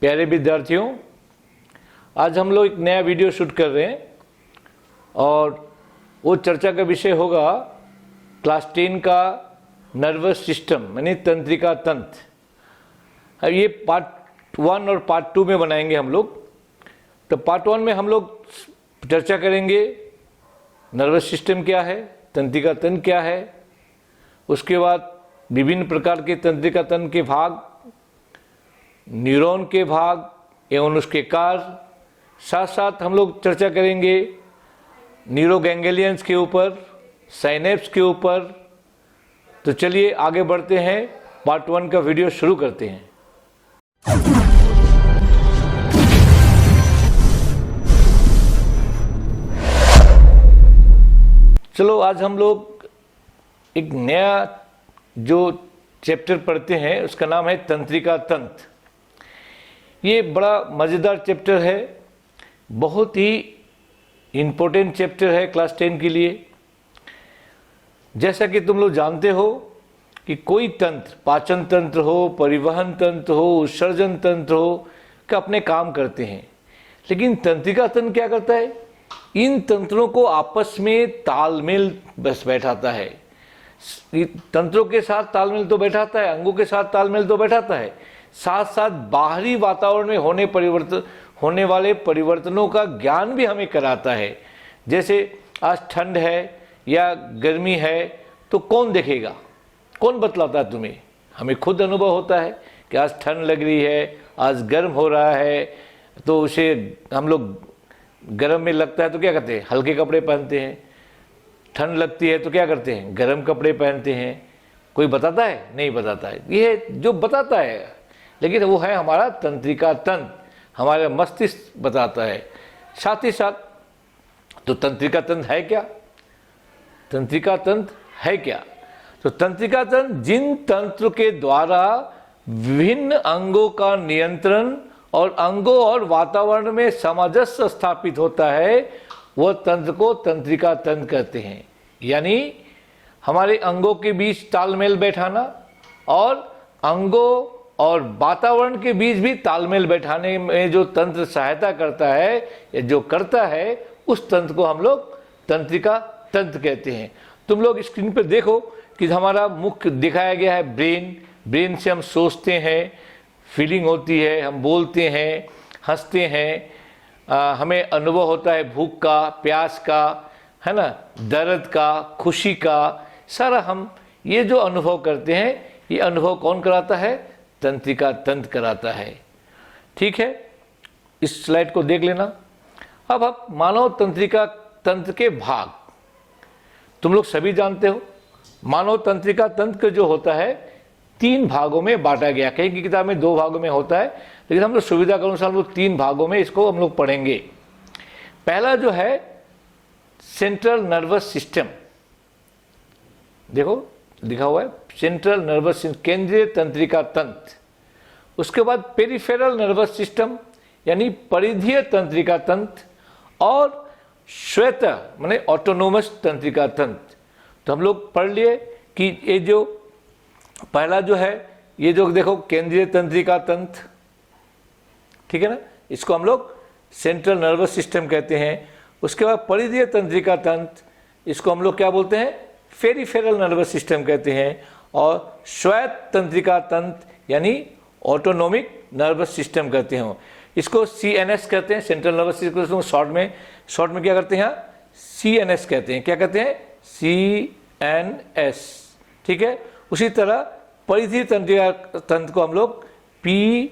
प्यारे विद्यार्थियों, आज हम लोग एक नया वीडियो शूट कर रहे हैं और वो चर्चा का विषय होगा क्लास 10 का नर्वस सिस्टम यानी तंत्रिका तंत्र। अब ये पार्ट 1 और पार्ट 2 में बनाएंगे हम लोग। तो पार्ट 1 में हम लोग चर्चा करेंगे नर्वस सिस्टम क्या है, तंत्रिका तंत्र क्या है, उसके बाद विभिन्न प्रकार के तंत्रिका तंत्र के भाग, न्यूरॉन के भाग एवं उसके कार्य, साथ साथ हम लोग चर्चा करेंगे न्यूरोगैंग्लियंस के ऊपर, साइनेप्स के ऊपर। तो चलिए आगे बढ़ते हैं, पार्ट 1 का वीडियो शुरू करते हैं। चलो आज हम लोग एक नया जो चैप्टर पढ़ते हैं उसका नाम है तंत्रिका तंत्र। ये बड़ा मज़ेदार चैप्टर है, बहुत ही इम्पोर्टेंट चैप्टर है क्लास 10 के लिए। जैसा कि तुम लोग जानते हो कि कोई तंत्र, पाचन तंत्र हो, परिवहन तंत्र हो, उत्सर्जन तंत्र हो, का अपने काम करते हैं, लेकिन तंत्रिका तंत्र क्या करता है? इन तंत्रों को आपस में तालमेल बस बैठाता है। तंत्रों के साथ तालमेल तो बैठाता है, अंगों के साथ तालमेल तो बैठाता है, साथ साथ बाहरी वातावरण में होने वाले परिवर्तनों का ज्ञान भी हमें कराता है। जैसे आज ठंड है या गर्मी है तो कौन देखेगा, कौन बतलाता है तुम्हें? हमें खुद अनुभव होता है कि आज ठंड लग रही है, आज गर्म हो रहा है, तो उसे हम लोग गर्म में लगता है तो क्या करते हैं? हल्के कपड़े पहनते हैं। ठंड लगती है तो क्या करते हैं? गर्म कपड़े पहनते हैं। कोई बताता है? नहीं बताता है। ये जो बताता है, लेकिन वो है हमारा तंत्रिका तंत्र, हमारा मस्तिष्क बताता है। साथ ही साथ तो तंत्रिका तंत्र है क्या? तंत्रिका तंत्र है क्या? तो तंत्रिका तंत्र जिन तंत्र के द्वारा विभिन्न अंगों का नियंत्रण और अंगों और वातावरण में सामंजस्य स्थापित होता है, वह तंत्र को तंत्रिका तंत्र कहते हैं। यानी हमारे अंगों के बीच तालमेल बैठाना और अंगों और वातावरण के बीच भी तालमेल बैठाने में जो तंत्र सहायता करता है या जो करता है, उस तंत्र को हम लोग तंत्रिका तंत्र कहते हैं। तुम लोग स्क्रीन पर देखो कि हमारा मुख्य दिखाया गया है ब्रेन से हम सोचते हैं, फीलिंग होती है, हम बोलते हैं, हंसते हैं, हमें अनुभव होता है भूख का, प्यास का, है ना, दर्द का, खुशी का, सारा हम ये जो अनुभव करते हैं, ये अनुभव कौन कराता है? तंत्रिका तंत्र कराता है। ठीक है, इस स्लाइड को देख लेना। अब आप मानव तंत्रिका तंत्र के भाग तुम लोग सभी जानते हो। मानव तंत्रिका तंत्र जो होता है 3 भागों में बांटा गया। कहीं की किताब में 2 भागों में होता है, लेकिन हम लोग सुविधा के अनुसार लोग 3 भागों में इसको हम लोग पढ़ेंगे। पहला जो है सेंट्रल नर्वस सिस्टम, देखो लिखा हुआ है सेंट्रल नर्वस सिस्टम, केंद्रीय तंत्रिका तंत्र। उसके बाद पेरिफेरल नर्वस सिस्टम यानी परिधीय तंत्रिका तंत्र, और श्वेत माने ऑटोनोमस तंत्रिका तंत्र। तो हम लोग पढ़ लिए कि ये जो पहला जो है, ये जो देखो केंद्रीय तंत्रिका तंत्र, ठीक है ना, इसको हम लोग सेंट्रल नर्वस सिस्टम कहते हैं। उसके बाद परिधीय तंत्रिका तंत्र, इसको हम लोग क्या बोलते हैं? पेरिफेरल नर्वस सिस्टम कहते हैं। और श्वेत तंत्रिका तंत्र यानी ऑटोनोमिक नर्वस सिस्टम कहते हैं। इसको CNS कहते हैं, सेंट्रल नर्वस सिस्टम। शॉर्ट में क्या करते हैं? CNS कहते हैं। क्या कहते हैं? CNS। ठीक है। उसी तरह परिधीय तंत्रिका तंत्र को हम लोग PNS,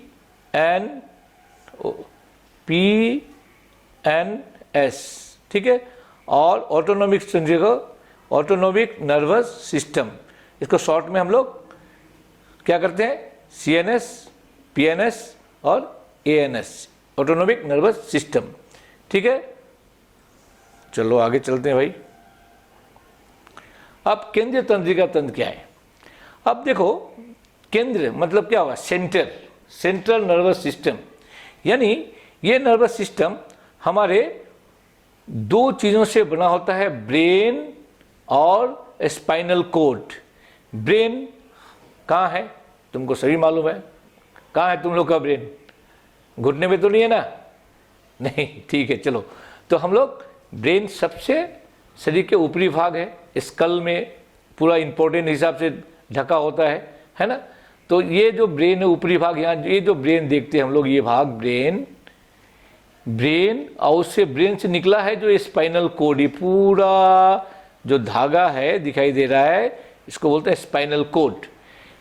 ठीक है। और ऑटोनोमिक तंत्रिका, ऑटोनोमिक नर्वस सिस्टम, इसको शॉर्ट में हम लोग क्या करते हैं? CNS, PNS और ANS, ऑटोनोमिक नर्वस सिस्टम। ठीक है, चलो आगे चलते हैं भाई। अब केंद्रीय तंत्रिका तंत्र क्या है? अब देखो, केंद्र मतलब क्या हुआ? Central nervous system. यानी ये नर्वस सिस्टम हमारे 2 चीज़ों से बना होता है, ब्रेन और स्पाइनल कोड। ब्रेन कहाँ है? तुमको सभी मालूम है। कहाँ है तुम लोग का ब्रेन? घुटने पे तो नहीं है ना? नहीं, ठीक है, चलो। तो हम लोग ब्रेन सबसे शरीर के ऊपरी भाग है, स्कल में पूरा इंपॉर्टेंट हिसाब से ढका होता है ना? तो ये जो ब्रेन है ऊपरी भाग, यहाँ ये जो ब्रेन देखते हैं हम लोग, ये भाग ब्रेन और उससे ब्रेन से निकला है जो स्पाइनल कोड, ये पूरा जो धागा है दिखाई दे रहा है, इसको बोलते हैं स्पाइनल कोड।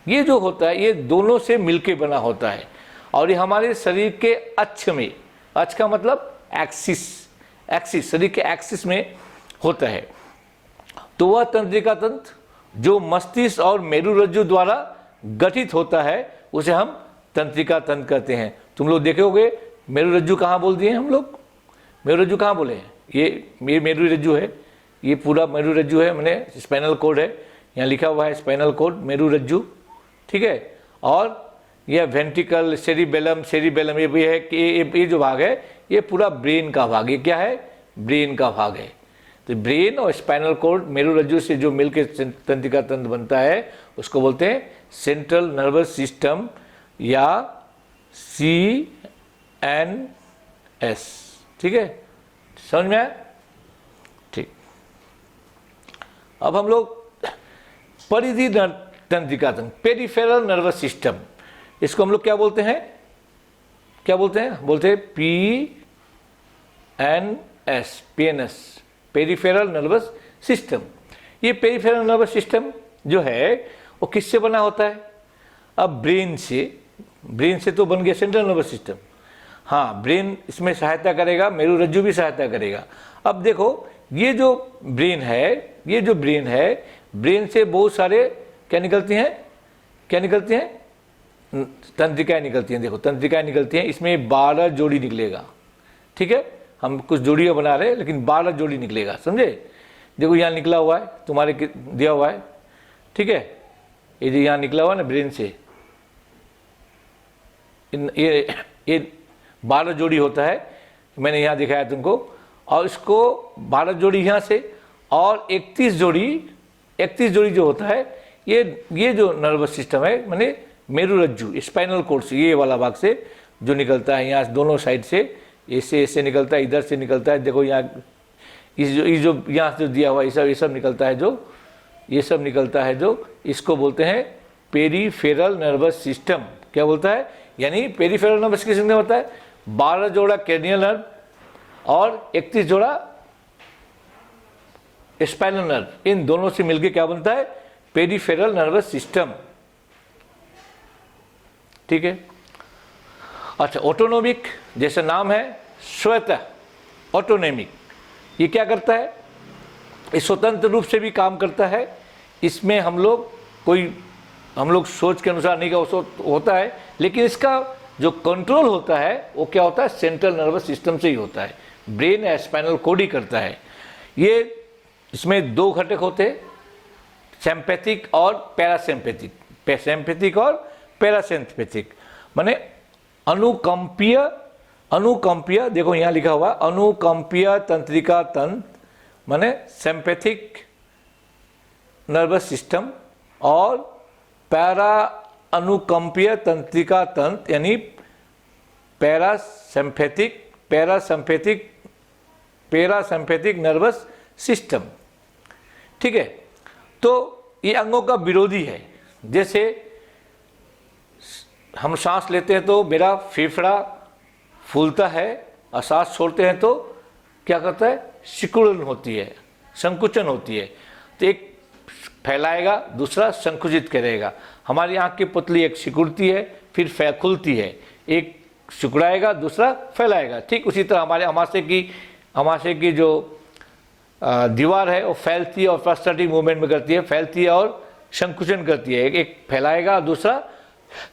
ये जो होता है ये दोनों से मिलके बना होता है और ये हमारे शरीर के अक्ष में, अक्ष का मतलब एक्सिस, शरीर के एक्सिस में होता है। तो वह तंत्रिका तंत्र जो मस्तिष्क और मेरुरज्जु द्वारा गठित होता है उसे हम तंत्रिका तंत्र कहते हैं। तुम लोग देखे होगे मेरुरज्जु कहाँ बोल दिए हम लोग? मेरुरज्जु कहाँ बोले हैं? ये मेरुरज्जु है, ये पूरा मेरुरज्जु है, मैंने स्पाइनल कोड है, यहाँ लिखा हुआ है स्पाइनल कोड मेरुरज्जु, ठीक है। और यह वेंट्रिकल, सेरिबेलम ये भी है कि ये जो भाग है ये पूरा ब्रेन का भाग, ये क्या है? ब्रेन का भाग है। तो ब्रेन और स्पाइनल कोड मेरुरज्जु से जो मिलकर तंत्रिका तंत्र बनता है उसको बोलते हैं सेंट्रल नर्वस सिस्टम या CNS, ठीक है, समझ में आया? ठीक। अब हम लोग परिधि तंत्रिका तंत्र, पेरिफेरल नर्वस सिस्टम, इसको हम लोग क्या बोलते हैं? बोलते हैं PNS, पेरिफेरल नर्वस सिस्टम। ये पेरिफेरल नर्वस सिस्टम जो है वो किससे बना होता है? अब ब्रेन से तो बन गया सेंट्रल नर्वस सिस्टम, हाँ, ब्रेन इसमें सहायता करेगा, मेरुरज्जु भी सहायता करेगा। अब देखो ये जो ब्रेन है, ब्रेन से बहुत सारे क्या निकलती हैं? तंत्रिकाएं निकलती हैं। देखो तंत्रिकाएं निकलती हैं, इसमें 12 जोड़ी निकलेगा, ठीक है। हम कुछ जोड़ियाँ बना रहे हैं लेकिन 12 जोड़ी निकलेगा, समझे? देखो यहाँ निकला हुआ है, तुम्हारे दिया हुआ है, ठीक है, ये जो यहाँ निकला हुआ है ना ब्रेन से, ये 12 जोड़ी होता है, मैंने यहाँ दिखाया तुमको। और इसको 12 जोड़ी यहाँ से और 31 जोड़ी जो होता है ये जो नर्वस सिस्टम है, माने मेरुरज्जु स्पाइनल कोड से, ये वाला भाग से जो निकलता है यहाँ दोनों साइड से, ऐसे निकलता है, इधर से निकलता है। देखो यहाँ इस जो यहाँ से दिया हुआ ये सब निकलता है जो इसको बोलते हैं पेरिफेरल नर्वस सिस्टम। क्या बोलता है? यानी पेरिफेरल नर्वस सिस्टम में होता है 12 जोड़ा क्रेनियल नर्व और 31 जोड़ा स्पाइनल नर्व, इन दोनों से मिलकर क्या बनता है? पेरिफेरल नर्वस सिस्टम, ठीक है। अच्छा, ऑटोनोमिक, जैसे नाम है स्वतः, ऑटोनोमिक, ये क्या करता है? ये स्वतंत्र रूप से भी काम करता है। इसमें हम लोग सोच के अनुसार नहीं होता है, लेकिन इसका जो कंट्रोल होता है वो क्या होता है? सेंट्रल नर्वस सिस्टम से ही होता है, ब्रेन या स्पाइनल कोड ही करता है। ये इसमें 2 घटक होते हैं, सिंपैथिक और पैरासिम्पैथिक। माने अनुकंपीय, देखो यहाँ लिखा हुआ अनुकंपीय तंत्रिका तंत्र, माने सिंपैथिक नर्वस सिस्टम, और पैरा अनुकंपीय तंत्रिका तंत्र यानी पैरासिम्पैथिक नर्वस सिस्टम, ठीक है। तो ये अंगों का विरोधी है। जैसे हम सांस लेते हैं तो मेरा फेफड़ा फूलता है और सांस छोड़ते हैं तो क्या करता है? सिकुड़न होती है, संकुचन होती है। तो एक फैलाएगा, दूसरा संकुचित करेगा। हमारी आंख की पुतली एक सिकुड़ती है फिर खुलती है, एक सिकुड़ाएगा दूसरा फैलाएगा। ठीक उसी तरह हमारे अमाशय की जो दीवार है वो फैलती है और प्रोस्टेटिक मूवमेंट में करती है, फैलती है और संकुचन करती है। एक फैलाएगा दूसरा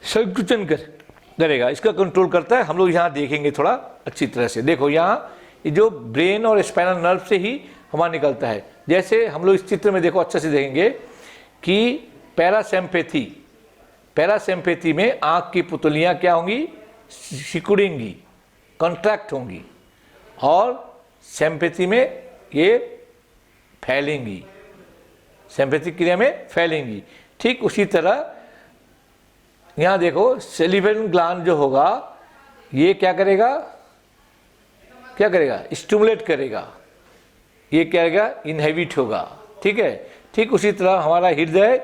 संकुचन करेगा, इसका कंट्रोल करता है। हम लोग यहाँ देखेंगे थोड़ा अच्छी तरह से। देखो यहाँ जो ब्रेन और स्पाइनल नर्व से ही हमारा निकलता है। जैसे हम लोग इस चित्र में देखो अच्छे से देखेंगे कि पैरासिम्पैथी में आँख की पुतलियाँ क्या होंगी? सिकुड़ेंगी, कॉन्ट्रैक्ट होंगी, और सिम्पैथी में ये फैलेंगी, सिम्पैथिक क्रिया में फैलेंगी। ठीक उसी तरह यहाँ देखो सेलिवेन ग्लैंड जो होगा ये क्या करेगा, क्या करेगा, स्टिमुलेट करेगा, ये क्या करेगा, इनहेबिट होगा। ठीक है, ठीक उसी तरह हमारा हृदय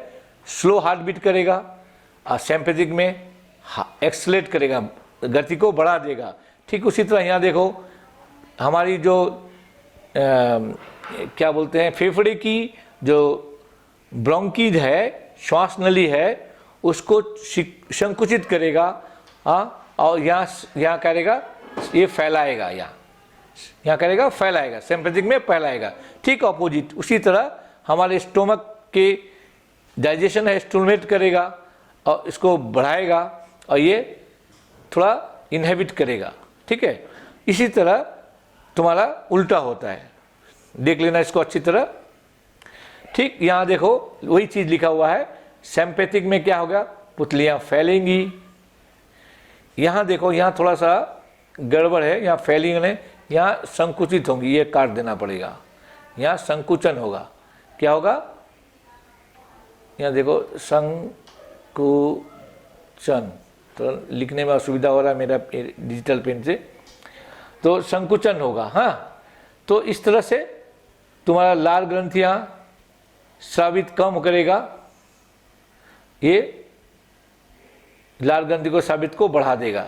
स्लो हार्ट बीट करेगा और सिंपैथिक में एक्सलेट करेगा, गति को बढ़ा देगा। ठीक उसी तरह यहाँ देखो हमारी जो क्या बोलते हैं, फेफड़े की जो ब्रोंकीज है, श्वास नली है, उसको संकुचित करेगा। और यहाँ करेगा, ये फैलाएगा, यहाँ करेगा फैलाएगा, सिंपैथिक में फैलाएगा। ठीक ऑपोजिट उसी तरह हमारे स्टोमक के डाइजेशन है, स्टिमुलेट करेगा और इसको बढ़ाएगा और ये थोड़ा इनहिबिट करेगा। ठीक है, इसी तरह तुम्हारा उल्टा होता है, देख लेना इसको अच्छी तरह। ठीक, यहाँ देखो वही चीज लिखा हुआ है, सिंपैथिक में क्या होगा, पुतलियां फैलेंगी। यहाँ देखो, यहाँ थोड़ा सा गड़बड़ है, यहाँ फैलिंग नहीं, यहाँ संकुचित होंगी, ये काट देना पड़ेगा, यहाँ संकुचन होगा। क्या होगा, यहाँ देखो संकुचन, तो लिखने में असुविधा हो रहा है मेरा डिजिटल पेन से, तो संकुचन होगा। हाँ, तो इस तरह से तुम्हारा लाल ग्रंथियां स्रावित कम करेगा, ये लाल ग्रंथि को स्रावित को बढ़ा देगा,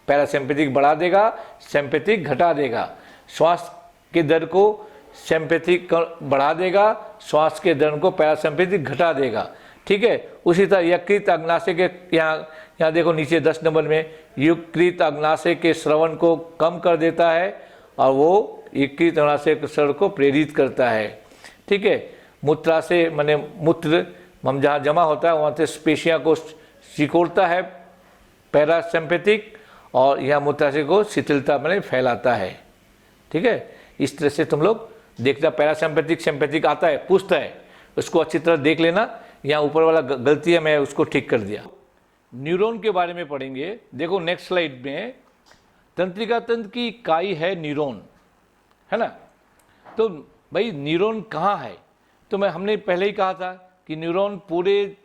पैरासिम्पैथिक बढ़ा देगा, सिम्पैथिक घटा देगा, श्वास के दर को सिम्पैथिक बढ़ा देगा, श्वास के दर को पैरासिम्पैथिक घटा देगा। ठीक है, उसी तरह यकृत अग्नाशय के, यहाँ देखो नीचे 10 नंबर में, यकृत अग्नाशय के श्रवण को कम कर देता है और वो यकृत अग्नाशय के स्राव को प्रेरित करता है। ठीक है, मूत्राशय माने मूत्र हम जहाँ जमा होता है वहाँ से पेशियाँ को सिकोड़ता है पैरासिम्पैथिक, और यह मूत्राशय को शिथिलता में फैलाता है। ठीक है, इस तरह से तुम लोग देखना, पैरासिम्पैथिक सिम्पैथिक आता है, पूछता है, उसको अच्छी तरह देख लेना। यहाँ ऊपर वाला गलती है, मैं उसको ठीक कर दिया। न्यूरॉन के बारे में पढ़ेंगे। देखो नेक्स्ट स्लाइड में, तंत्रिका तंत्र की इकाई है न्यूरॉन, है ना। तो भाई न्यूरॉन कहाँ है, तो हमने पहले ही कहा था कि न्यूरॉन पूरे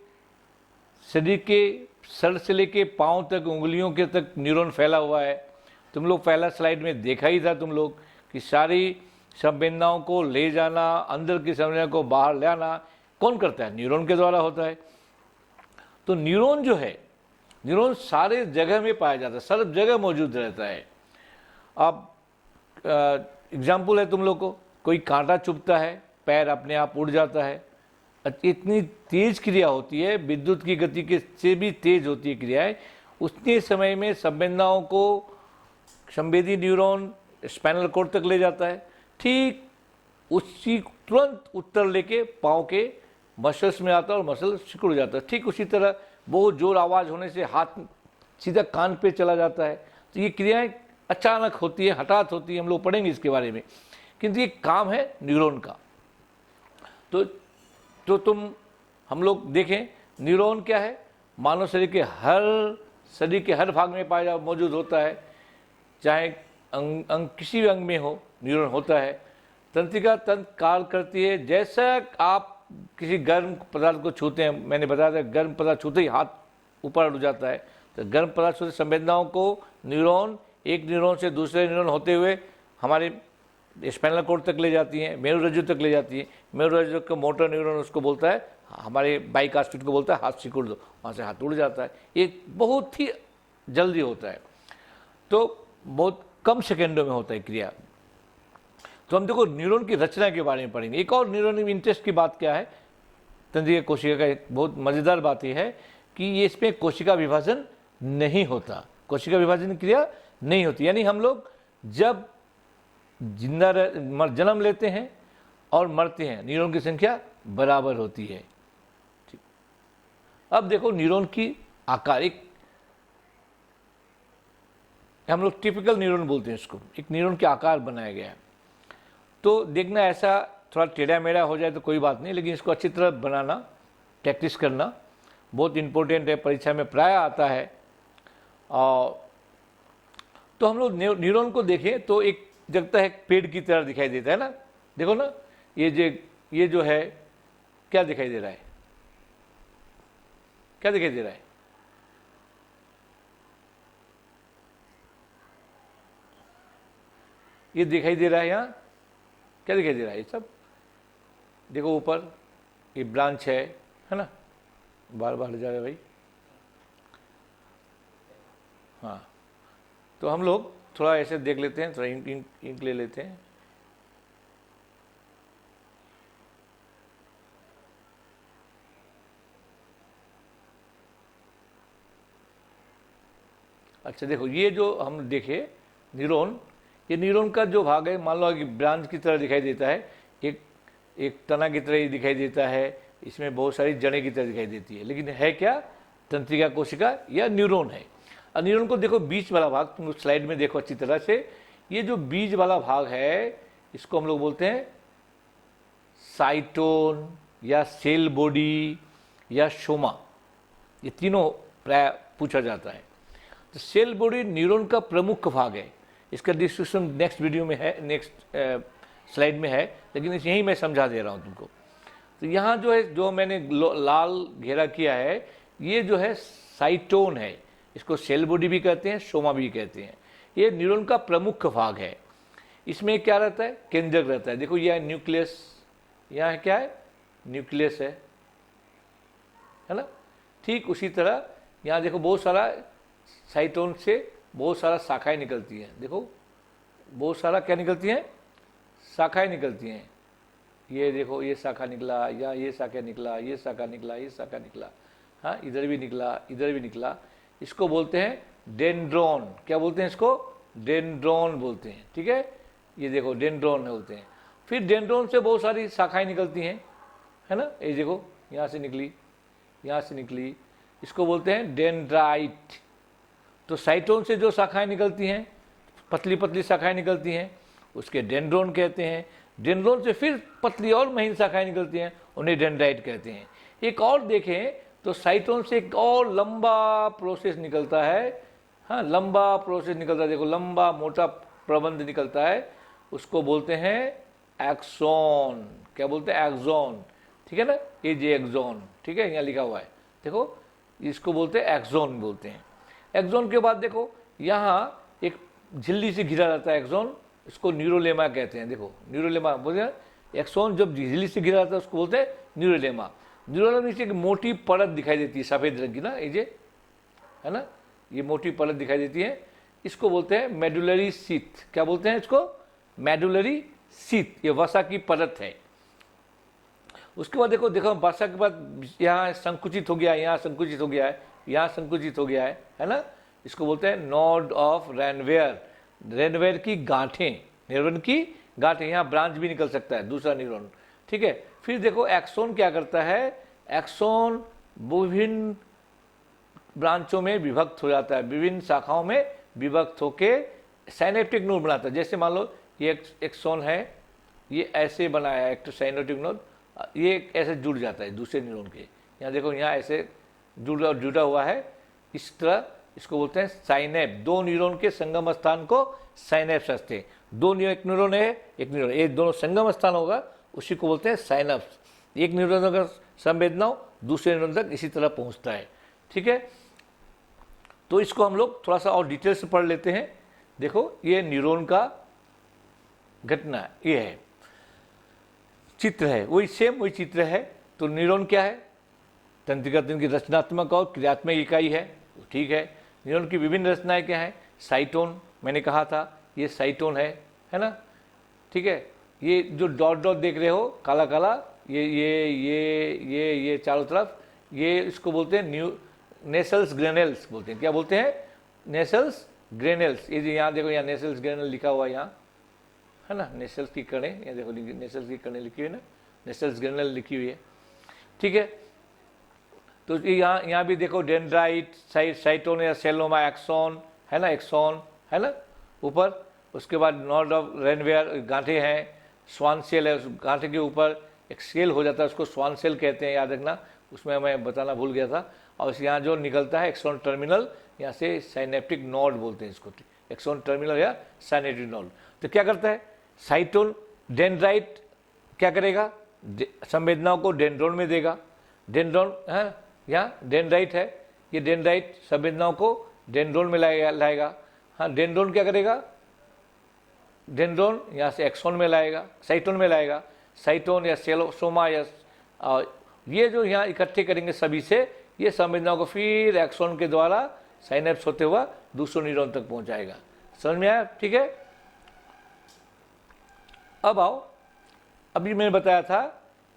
शरीर के सर से लेके पाँव तक, उंगलियों के तक न्यूरॉन फैला हुआ है। तुम लोग पहला स्लाइड में देखा ही था तुम लोग कि सारी संवेदनाओं को ले जाना, अंदर की संवेदना को बाहर ले आना कौन करता है, न्यूरॉन के द्वारा होता है। तो न्यूरॉन जो है, न्यूरॉन सारे जगह में पाया जाता है, सब जगह मौजूद रहता है। अब एग्जाम्पल है तुम लोग को, कोई कांटा चुभता है, पैर अपने आप उड़ जाता है, इतनी तेज क्रिया होती है, विद्युत की गति के से भी तेज होती है क्रियाएं। उतने समय में संवेदनाओं को संवेदी न्यूरॉन स्पाइनल कॉर्ड तक ले जाता है। ठीक उसी तुरंत उत्तर लेके पाँव के मसल्स में आता है और मसल सिकुड़ जाता है। ठीक उसी तरह बहुत जोर आवाज़ होने से हाथ सीधा कान पे चला जाता है। तो ये क्रियाएं अचानक होती है, हठात होती है, हम लोग पढ़ेंगे इसके बारे में, किंतु ये काम है न्यूरॉन का। तो तुम हम लोग देखें, न्यूरॉन क्या है, मानव शरीर के हर भाग में पाया मौजूद होता है, चाहे अंग किसी भी अंग में हो न्यूरॉन होता है। तंत्रिका तंत्र कार्य करती है, जैसा आप किसी गर्म पदार्थ को छूते हैं, मैंने बताया था गर्म पदार्थ छूते ही हाथ ऊपर उठ जाता है, तो गर्म पदार्थ छूते संवेदनाओं को न्यूरॉन एक न्यूरॉन से दूसरे न्यूरॉन होते हुए हमारे स्पाइनल कॉर्ड तक ले जाती हैं, मेरुरज्जु तक ले जाती है। मेरुरज्जु का मोटर न्यूरॉन उसको बोलता है, हमारे बाइकास्पिड को बोलता है हाथ सिकुड़ दो, वहाँ से हाथ उड़ जाता है। ये बहुत ही जल्दी होता है, तो बहुत कम सेकेंडों में होता है क्रिया। तो हम देखो न्यूरॉन की रचना के बारे में पढ़ेंगे। एक और न्यूरॉन में इंटरेस्ट की बात क्या है, तंत्रिका कोशिका का एक बहुत मज़ेदार बात यह है कि ये इसमें कोशिका विभाजन नहीं होता, कोशिका विभाजन क्रिया नहीं होती। यानी हम लोग जब जिंदा जन्म लेते हैं और मरते हैं, न्यूरॉन की संख्या बराबर होती है। ठीक, अब देखो न्यूरॉन की आकार, एक हम लोग टिपिकल न्यूरॉन बोलते हैं इसको, एक न्यूरॉन के आकार बनाया गया है। तो देखना ऐसा थोड़ा टेढ़ा मेढ़ा हो जाए तो कोई बात नहीं, लेकिन इसको अच्छी तरह बनाना, प्रैक्टिस करना बहुत इंपॉर्टेंट है, परीक्षा में प्राय आता है। और तो हम लोग न्यूरॉन को देखें तो एक जगता है, पेड़ की तरह दिखाई देता है ना। देखो ना, ये जो है क्या दिखाई दे रहा है, क्या दिखाई दे रहा है, ये दिखाई दे रहा है यहाँ, क्या दिखाई दे रहा है? ये सब देखो ऊपर ये ब्रांच है ना, बार बार जा रहा है भाई। हाँ, तो हम लोग थोड़ा ऐसे देख लेते हैं, थोड़ा इंक ले लेते हैं। अच्छा देखो, ये जो हम देखे न्यूरॉन, ये न्यूरॉन का जो भाग है, मान लो कि ब्रांच की तरह दिखाई देता है, एक तना की तरह ही दिखाई देता है, इसमें बहुत सारी जड़ें की तरह दिखाई देती है, लेकिन है क्या? तंत्रिका कोशिका या न्यूरॉन है। और न्यूरॉन को देखो बीच वाला भाग, तुम स्लाइड में देखो अच्छी तरह से, ये जो बीच वाला भाग है इसको हम लोग बोलते हैं साइटोन या सेल बॉडी या सोमा, ये तीनों प्राय पूछा जाता है। तो सेल बॉडी न्यूरॉन का प्रमुख भाग है, इसका डिस्कशन नेक्स्ट वीडियो में है, नेक्स्ट स्लाइड में है, लेकिन यहीं मैं समझा दे रहा हूँ तुमको। तो यहाँ जो है, जो मैंने लाल घेरा किया है, ये जो है साइटोन है, इसको सेल बॉडी भी कहते हैं, सोमा भी कहते हैं। ये न्यूरॉन का प्रमुख भाग है। इसमें क्या रहता है? केंद्रक रहता है। देखो यह न्यूक्लियस, यहाँ क्या है? न्यूक्लियस है ना। ठीक उसी तरह यहाँ देखो बहुत सारा साइटोन से बहुत सारा शाखाएं निकलती हैं। देखो बहुत सारा क्या निकलती हैं? शाखाएं निकलती हैं। ये देखो ये शाखा निकला, या ये शाखा निकला, ये शाखा निकला, ये शाखा निकला, हाँ इधर भी निकला, इधर भी निकला। इसको बोलते हैं डेंड्रॉन। क्या बोलते हैं इसको? डेंड्रॉन बोलते हैं। ठीक है, ये देखो डेंड्रॉन बोलते हैं। फिर डेंड्रॉन से बहुत सारी शाखाएं निकलती हैं, है ना। ये देखो यहाँ से निकली, यहाँ से निकली, इसको बोलते हैं डेंड्राइट। तो साइटोन से जो शाखाएं निकलती हैं, पतली पतली शाखाएं निकलती हैं, उसके डेंड्रॉन कहते हैं। डेंड्रॉन से फिर पतली और महीन शाखाएं निकलती हैं, उन्हें डेंड्राइट कहते हैं। एक और देखें तो साइटोन से एक और लंबा प्रोसेस निकलता है, हाँ लंबा प्रोसेस निकलता है, देखो लंबा मोटा प्रबंध निकलता है, उसको बोलते हैं एक्सॉन। क्या बोलते हैं? एक्सॉन। ठीक है ना, ये जे एक्सॉन, ठीक है, यहाँ लिखा हुआ है, देखो इसको बोलते हैं एक्सॉन बोलते हैं। एक्सॉन के बाद देखो यहाँ एक झिल्ली से घिरा रहता है एक्सॉन, इसको न्यूरोलेमा कहते हैं। देखो न्यूरोलेमा बोलते हैं, एक्सॉन जब झिल्ली से घिरा रहता है उसको बोलते हैं न्यूरोलेमा। न्यूरोलेमा नीचे एक मोटी परत दिखाई देती है सफ़ेद रंग की ना, ये है ना, ये मोटी परत दिखाई देती है, इसको बोलते हैं मेडुलरी सीथ। क्या बोलते हैं इसको? Medullary sheath. ये वसा की परत है। उसके बाद देखो वसा के बाद यहाँ संकुचित हो गया, यहाँ संकुचित हो गया है, यहाँ संकुचित हो गया है ना, इसको बोलते हैं नोड ऑफ रेनवेयर। रेनवेयर की गांठें, न्यूरॉन की गांठें, यहाँ ब्रांच भी निकल सकता है दूसरा न्यूरॉन। ठीक है, फिर देखो एक्सोन क्या करता है? एक्सोन विभिन्न ब्रांचों में विभक्त हो जाता है, विभिन्न शाखाओं में विभक्त होके साइनेप्टिक नोड बनाता है। जैसे मान लो ये एक्सोन है, ये ऐसे बनाया है एक साइनेप्टिक नोड, ये ऐसे जुड़ जाता है दूसरे न्यूरॉन के। यहाँ देखो यहाँ ऐसे जुड़ा हुआ है, इस तरह, इसको बोलते हैं साइनेप। दो न्यूरॉन के संगम स्थान को साइनेप्स कहते हैं। एक न्यूरॉन है, एक न्यूरॉन, ये दोनों संगम स्थान होगा, उसी को बोलते हैं साइनेप्स। एक न्यूरॉन अगर संवेदना हो दूसरे न्यूरॉन तक इसी तरह पहुंचता है। ठीक है, तो इसको हम लोग थोड़ा सा और डिटेल से पढ़ लेते हैं। देखो ये न्यूरॉन का घटना, ये है चित्र है, वही सेम वही चित्र है। तो न्यूरॉन क्या है? तंत्रिका तंत्र की रचनात्मक और क्रियात्मक इकाई है, ठीक है। न्यूरॉन की विभिन्न रचनाएं क्या है? साइटोन, मैंने कहा था ये साइटोन है ना, ठीक है। ये जो डॉट डॉट देख रहे हो काला काला, ये चारों तरफ, ये इसको बोलते हैं नेसल्स ग्रेनेल्स बोलते हैं। क्या बोलते हैं? नेसल्स ग्रेनेल्स। ये यहाँ देखो, यहाँ नेसल्स ग्रेनल लिखा हुआ है, यहाँ है ना, नेसल्स की कणें, यहाँ देखो नेसल्स की कणें लिखी हुई है ना, नेसल्स ग्रेनल लिखी हुई है, ठीक है। तो यहाँ भी देखो डेंड्राइट, साइटोन या सेलोमा, एक्सॉन है ना, एक्सॉन है ना ऊपर। उसके बाद नोड ऑफ रेनवेयर, गांठे हैं, स्वान सेल है, उस गांठे के ऊपर एक सेल हो जाता है, उसको स्वान सेल कहते हैं, याद रखना, उसमें मैं बताना भूल गया था। और यहाँ जो निकलता है एक्सॉन टर्मिनल, यहाँ से साइनेप्टिक नोड बोलते हैं इसको, एक्सॉन टर्मिनल या साइनेप्टिक नोड। तो क्या करता है साइटोन? डेंड्राइट क्या करेगा? संवेदनाओं को डेंड्रोन में देगा। डेंड्रोन है, यहाँ डेंड्राइट है, ये डेंड्राइट संवेदनाओं को डेंड्रोन में लाएगा। हाँ, डेंड्रोन क्या करेगा? डेंड्रॉन यहाँ से एक्सोन में लाएगा, साइटोन में लाएगा, साइटोन या सेलोसोमा या ये जो यहाँ इकट्ठे करेंगे सभी से, ये संवेदनाओं को फिर एक्सोन के द्वारा साइनेप्स होते हुआ दूसरे न्यूरॉन तक पहुँचाएगा। समझ में आया? ठीक है। अब आओ, अभी मैंने बताया था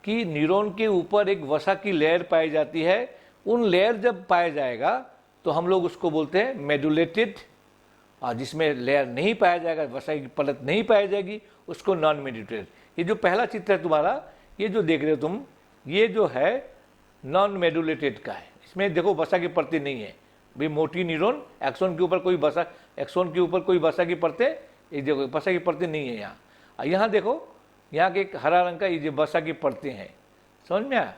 कि न्यूरॉन के ऊपर एक वसा की लेयर पाई जाती है। उन लेयर जब पाया जाएगा तो हम लोग उसको बोलते हैं मेडुलेटेड, और जिसमें लेयर नहीं पाया जाएगा, वसा की परत नहीं पाई जाएगी, उसको नॉन मेडुलेटेड। ये जो पहला चित्र है तुम्हारा, ये जो देख रहे हो तुम, ये जो है नॉन मेडुलेटेड का है। इसमें देखो वसा की परतें नहीं है भाई, मोटी न्यूरॉन, एक्सोन के ऊपर कोई वसा, एक्सोन के ऊपर कोई वसा की परतें, ये देखो वसा की परतें नहीं है यहाँ। यहाँ देखो, यहाँ के एक हरा रंग का ये जो वसा की परतें हैं, समझ में आया?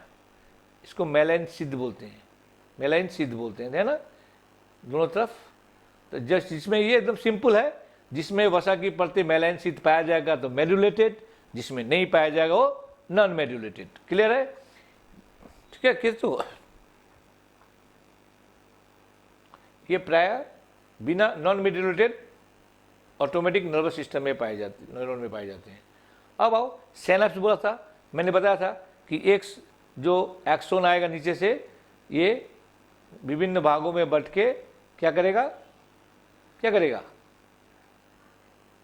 इसको मेलाइन सिद्ध बोलते हैं, मेलाइन सिद्ध बोलते हैं, है ना, दोनों तरफ। तो जस्ट जिसमें ये एकदम सिंपल है, जिसमें वसा की परतें मेलाइन सिद्ध पाया जाएगा तो मेडुलेटेड, जिसमें नहीं पाया जाएगा वो नॉन मेडुलेटेड। क्लियर है? ठीक है। किस तो ये प्राय बिना non medullated automatic nervous system में पाए जाते, न्यूरॉन में पाए जाते हैं। अब आओ, सिनेप्स बोला था, मैंने बताया था कि एक जो एक्सोन आएगा नीचे से, ये विभिन्न भागों में बंट के क्या करेगा, क्या करेगा,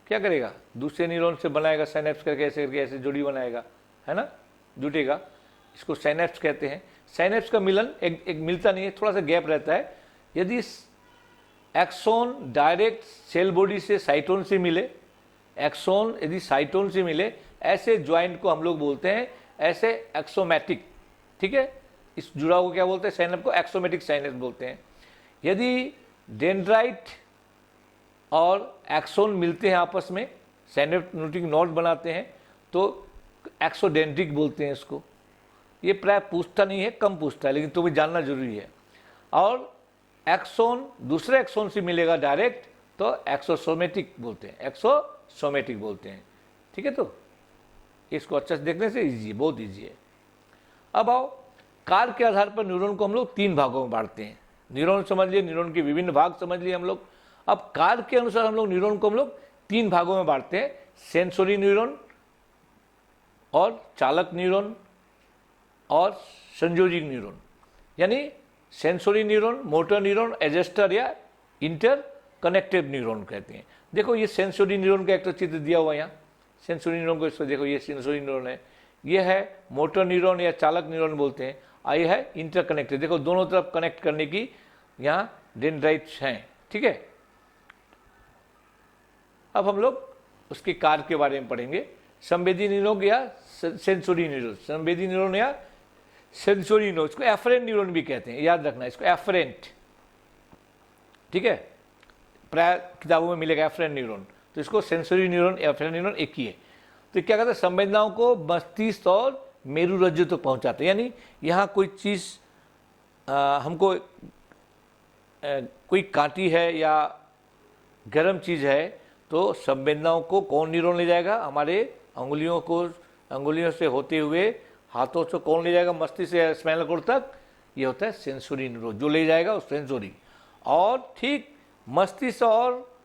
क्या करेगा, दूसरे न्यूरॉन से बनाएगा, सिनेप्स करके ऐसे जोड़ी बनाएगा, है ना, जुटेगा। इसको सिनेप्स कहते हैं। सिनेप्स का मिलन एक मिलता नहीं है, थोड़ा सा गैप रहता है। यदि एक्सोन डायरेक्ट सेल बॉडी से साइटोन से मिले, एक्सोन यदि साइटोन से मिले, ऐसे ज्वाइंट को हम लोग बोलते हैं ऐसे एक्सोमेटिक। ठीक है, इस जुड़ाव को क्या बोलते हैं, साइनेप्स को एक्सोमेटिक साइनेप्स बोलते हैं। यदि डेंड्राइट और एक्सोन मिलते हैं आपस में, साइनेप्टिक नोड बनाते हैं, तो एक्सोडेंड्रिक बोलते हैं इसको। ये प्राय पूछता नहीं है, कम पूछता है, लेकिन तुम्हें जानना जरूरी है। और एक्सोन दूसरे एक्सोन से मिलेगा डायरेक्ट तो एक्सोसोमेटिक बोलते हैं, एक्सोसोमेटिक बोलते हैं। ठीक है, तो इसको अच्छे से देखने से इजी है, बहुत इजी है। अब आओ, कार्य के आधार पर न्यूरॉन को हम लोग 3 भागों में बांटते हैं। न्यूरॉन समझ लिए, न्यूरॉन के विभिन्न भाग समझ लिए हम लोग। अब कार्य के अनुसार हम लोग न्यूरॉन को हम लोग 3 भागों में बांटते हैं, सेंसोरी न्यूरॉन और चालक न्यूरॉन और संयोजक न्यूरॉन। यानी sensory neuron, motor neuron, adjuster या इंटर कनेक्टेड न्यूरॉन कहते हैं। देखो ये सेंसोरी न्यूरॉन का एक तो चित्र दिया हुआ है यहाँ, सेंसोरी न्यूरॉन को, इसको देखो, ये सेंसोरी न्यूरॉन है, ये है मोटर न्यूरॉन या चालक न्यूरॉन बोलते हैं, और ये है इंटरकनेक्टेड। देखो दोनों तरफ कनेक्ट करने की यहाँ डेंड्राइट्स हैं। ठीक है, अब हम लोग उसके कार्य के बारे में पढ़ेंगे। संवेदी न्यूरॉन या सेंसोरी न्यूरॉन, संवेदी न्यूरॉन या सेंसोरी न्यूरॉन, इसको एफरेंट न्यूरॉन भी कहते हैं, याद रखना इसको, एफरेंट। ठीक है, प्राय किताबों में मिलेगा एफरेंट न्यूरॉन, तो इसको सेंसोरी न्यूरॉन, एफरेंट न्यूरॉन एक ही है। तो क्या कहते हैं, संवेदनाओं को मस्तिष्क और मेरुरज्जु तक पहुंचाते हैं। यानी यहाँ कोई चीज़ हमको कोई कांटी है या गर्म चीज़ है, तो संवेदनाओं को कौन न्यूरॉन ले जाएगा, हमारे अंगुलियों से होते हुए हाथों से कौन ले जाएगा, मस्तिष्क से स्पाइनल कॉर्ड तक, ये होता है सेंसोरी न्यूरॉन, जो ले जाएगा वो सेंसोरी। और ठीक मस्तिष्क और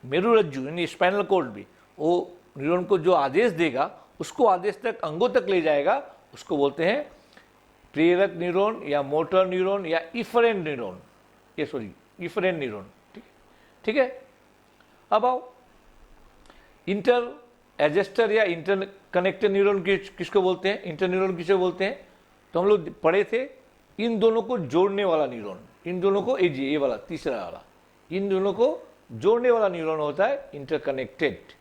मेरुरज्जु यानी स्पाइनल कॉर्ड भी वो न्यूरॉन को जो आदेश देगा, उसको आदेश तक अंगों तक ले जाएगा, उसको बोलते हैं प्रेरक न्यूरॉन या मोटर न्यूरॉन या इफरेंट न्यूरॉन, ये सॉरी इफरेंट न्यूरॉन। ठीक है, अब आओ, इंटर एडजस्टर या इंटर कनेक्टेड न्यूरॉन किसको बोलते हैं, इंटर न्यूरॉन किसे बोलते हैं, तो हम लोग पढ़े थे, इन दोनों को जोड़ने वाला न्यूरॉन, इन दोनों को ये वाला तीसरा वाला, इन दोनों को जोड़ने वाला न्यूरॉन होता है इंटरकनेक्टेड।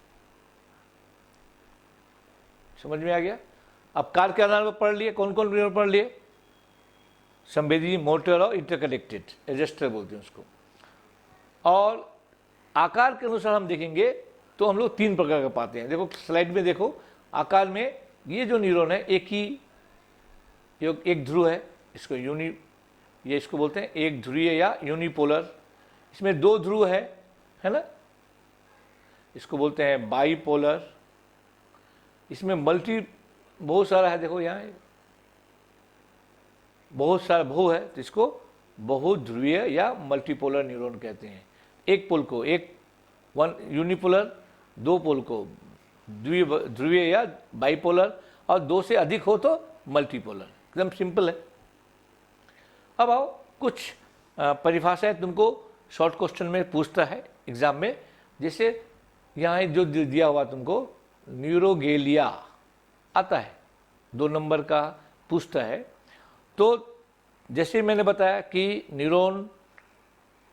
समझ में आ गया? अब कार्य के आधार पर पढ़ लिए, कौन कौन न्यूरॉन पढ़ लिए, संवेदी, मोटर और इंटरकनेक्टेड, एडजस्टर बोलते हैं उसको। और आकार के अनुसार हम देखेंगे तो हम लोग 3 प्रकार का पाते हैं। देखो स्लाइड में देखो, आकार में ये जो न्यूरॉन है एक ध्रुव है, इसको ये इसको बोलते हैं एक ध्रुवीय या यूनिपोलर। इसमें 2 ध्रुव है ना, इसको बोलते हैं बाईपोलर। इसमें बहुत सारा है, देखो यहाँ बहुत सारा बहु है, तो इसको बहुध्रुवीय या मल्टीपोलर न्यूरॉन कहते हैं। एक पोल को वन यूनिपोलर दो पोल को, ध्रुवीय या बाइपोलर, और दो से अधिक हो तो मल्टीपोलर। एकदम सिंपल है। अब आओ कुछ परिभाषाएं तुमको शॉर्ट क्वेश्चन में पूछता है एग्जाम में। जैसे यहाँ जो दिया हुआ तुमको न्यूरोगेलिया आता है, 2 नंबर का पूछता है। तो जैसे मैंने बताया कि न्यूरॉन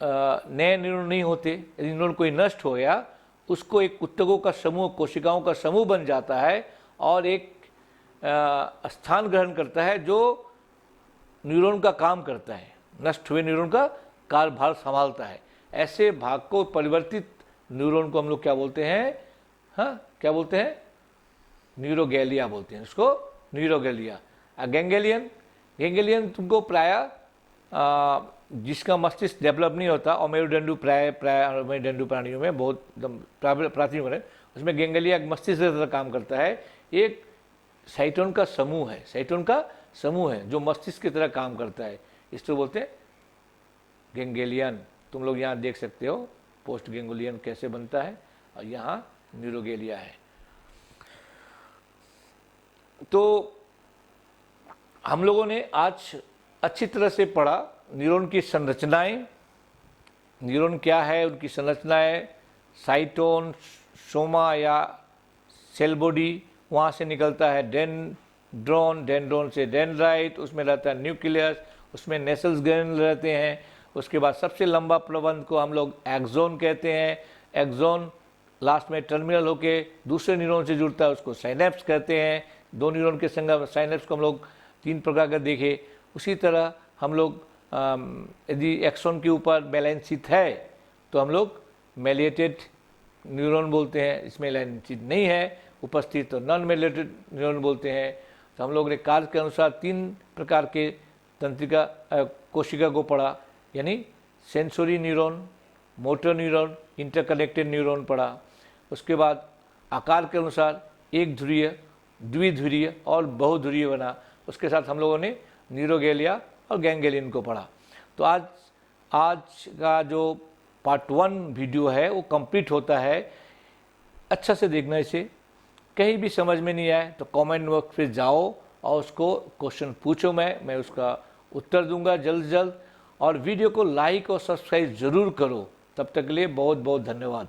नए न्यूरॉन नहीं होते, यदि न्यूरॉन कोई नष्ट हो गया उसको एक ऊतकों का समूह, कोशिकाओं का समूह बन जाता है और एक स्थान ग्रहण करता है जो न्यूरॉन का काम करता है, नष्ट हुए न्यूरॉन का कार्यभार संभालता है। ऐसे भाग को परिवर्तित न्यूरॉन को हम लोग क्या बोलते हैं? हाँ, क्या बोलते हैं? न्यूरोगेलिया बोलते हैं उसको, न्यूरोगेलिया। गैंग्लियन, गैंग्लियन तुमको प्राय जिसका मस्तिष्क डेवलप नहीं होता, और मेरुदंडु प्राय मेरुदंडु प्राणियों में बहुत प्राचीन है, उसमें गैंग्लिया मस्तिष्क की तरह काम करता है। एक साइटोन का समूह है, साइटोन का समूह है जो मस्तिष्क की तरह काम करता है, इसको बोलते हैं गैंग्लियन। तुम लोग यहाँ देख सकते हो पोस्ट गैंग्लियन कैसे बनता है, और यहाँ न्यूरोगेलिया है। तो हम लोगों ने आज अच्छी तरह से पढ़ा न्यूरॉन की संरचनाएं, न्यूरॉन क्या है, उनकी संरचनाएं, साइटोन, सोमा या सेल बॉडी, वहाँ से निकलता है डेंड्रॉन, डेंड्रॉन से डेंड्राइट, उसमें रहता है न्यूक्लियस, उसमें नेसल्स ग्रैन्युल रहते हैं। उसके बाद सबसे लंबा प्रबंध को हम लोग एक्सोन कहते हैं। एक्सोन लास्ट में टर्मिनल होके दूसरे न्यूरॉन से जुड़ता है, उसको साइनेप्स कहते हैं। 2 न्यूरॉन के संगम साइनेप्स को हम लोग 3 प्रकार का देखे। उसी तरह हम लोग यदि एक्सोन के ऊपर मेलानिन है तो हम लोग मेलिएटेड न्यूरॉन बोलते हैं, इसमें मेलानिन नहीं है उपस्थित तो नॉन मेलिएटेड न्यूरॉन बोलते हैं। तो हम लोग ने कार्य के अनुसार 3 प्रकार के तंत्रिका कोशिका को पढ़ा, यानी sensory neuron, motor neuron, interconnected neuron पढ़ा। उसके बाद आकार के अनुसार एक ध्रुवीय, द्विध्रुवीय और बहुध्रुवीय बना। उसके साथ हम लोगों ने न्यूरोगेलिया और गैंग्लियन को पढ़ा। तो आज का जो पार्ट 1 वीडियो है वो कंप्लीट होता है। अच्छा से देखना इसे, कहीं भी समझ में नहीं आए तो कमेंट बॉक्स पे जाओ और उसको क्वेश्चन पूछो, मैं उसका उत्तर दूंगा जल्द से जल्द। और वीडियो को लाइक और सब्सक्राइब ज़रूर करो। तब तक के लिए बहुत बहुत धन्यवाद।